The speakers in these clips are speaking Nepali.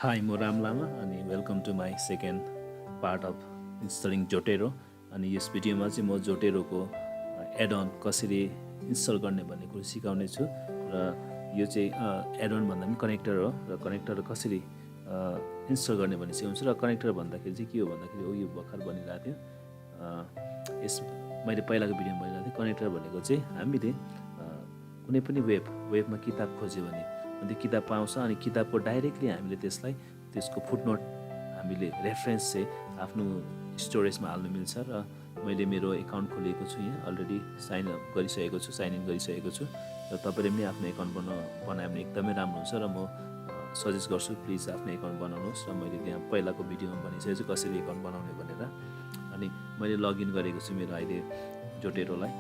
Hi, I'm Ram Lama and welcome to my second part of installing Zotero. अनि यस भिडियोमा चाहिँ म जोटेरोको एड अन कसरी इन्स्टल गर्ने भन्ने कुरो सिकाउने छु र यो चाहिँ एड अन भन्दा पनि कनेक्टर हो र कनेक्टर कसरी इन्स्टल गर्ने भन्ने सिकाउँछु र कनेक्टर भन्दाखेरि चाहिँ के हो भन्दाखेरि यो भर्खर भनिरहेको थियो यस मैले पहिलाको भिडियोमा भनिरहेको थिएँ कनेक्टर भनेको चाहिँ हामीले कुनै पनि वेबमा किताब खोज्यो भने त्यो किताब पाउँछ अनि किताबको डाइरेक्टली हामीले त्यसको फुटनोट हामीले रेफरेन्स चाहिँ आफ्नो स्टोरेजमा हाल्नु मिल्छ र मैले मेरो एकाउन्ट खोलेको छु यहाँ अलरेडी साइन इन गरिसकेको छु र तपाईँले पनि आफ्नो एकाउन्ट बनायो भने एकदमै राम्रो हुन्छ र म सजेस्ट गर्छु प्लिज आफ्नो एकाउन्ट बनाउनुहोस् र मैले त्यहाँ पहिलाको भिडियोमा भनिसकेको छु कसरी एकाउन्ट बनाउने भनेर अनि मैले लगइन गरेको छु मेरो अहिले जोटेरोलाई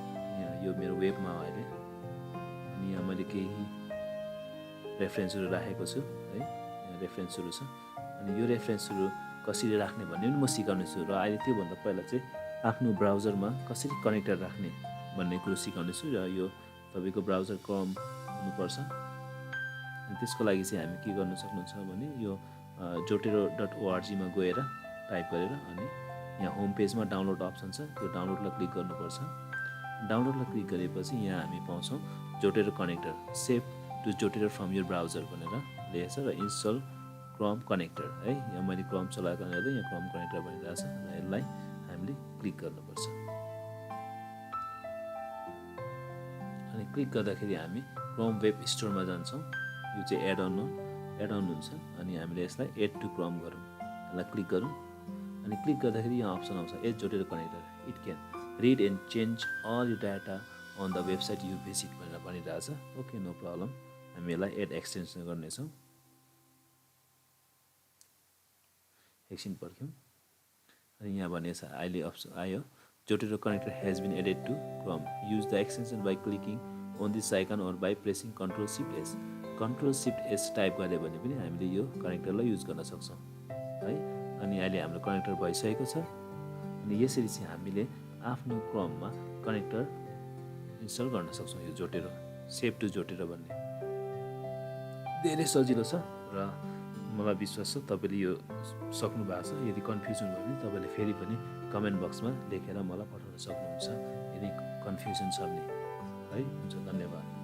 यो मेरो वेबमा हो अहिले अनि यहाँ मैले केही रेफरेन्सहरू राखेको छु है रेफरेन्सहरू छ अनि यो रेफरेन्सहरू कसरी राख्ने भन्ने पनि म सिकाउने छु र अहिले त्योभन्दा पहिला चाहिँ आफ्नो ब्राउजरमा कसरी कनेक्टर राख्ने भन्ने कुरो सिकाउने छु र यो तपाईँको ब्राउजर क्रम हुनुपर्छ अनि त्यसको लागि चाहिँ हामी के गर्न सक्नुहुन्छ भने यो zotero.org मा गएर टाइप गरेर अनि यहाँ होम पेजमा डाउनलोड अप्सन छ त्यो डाउनलोडलाई क्लिक गर्नुपर्छ डाउनलोडलाई क्लिक गरेपछि यहाँ हामी पाउँछौँ Zotero connector save to Zotero from your browser भनेर लेखेको छ र इन्स्टल क्रम कनेक्टर है यहाँ मैले क्रम चलाएको हुनाले यहाँ क्रम कनेक्टर भनिरहेको छ र यसलाई हामीले क्लिक गर्नुपर्छ अनि क्लिक गर्दाखेरि हामी क्रम वेब स्टोरमा जान्छौँ यो चाहिँ एड अन हुन्छ अनि हामीले यसलाई एड टु क्रम गरौँ यसलाई क्लिक गरौँ अनि क्लिक गर्दाखेरि यहाँ अप्सन आउँछ add Zotero connector it can read and change all यो data on the website you visit भनेर भनिरहेछ ओके नो प्रब्लम हामी यसलाई एड एक्सटेन्सन गर्नेछौँ एकछिन पर्ख्यौँ अनि यहाँ भनेको छ अहिले अप्सन आयो Zotero connector has been added to Chrome use the extension by clicking on this icon or by pressing control shift S type गऱ्यो भने पनि हामीले यो कनेक्टरलाई युज गर्न सक्छौँ है अनि अहिले हाम्रो कनेक्टर भइसकेको छ अनि यसरी चाहिँ हामीले आफ्नो क्रममा कनेक्टर इन्स्टल गर्न सक्छौँ यो जोटेरो सेभ टु जोटेरो भन्ने धेरै सजिलो छ र मलाई विश्वास छ तपाईँले यो सक्नु भएको छ यदि कन्फ्युजन भयो भने तपाईँले फेरि पनि कमेन्ट बक्समा लेखेर मलाई पठाउन सक्नुहुन्छ यदि कन्फ्युजन छ भने है हुन्छ धन्यवाद।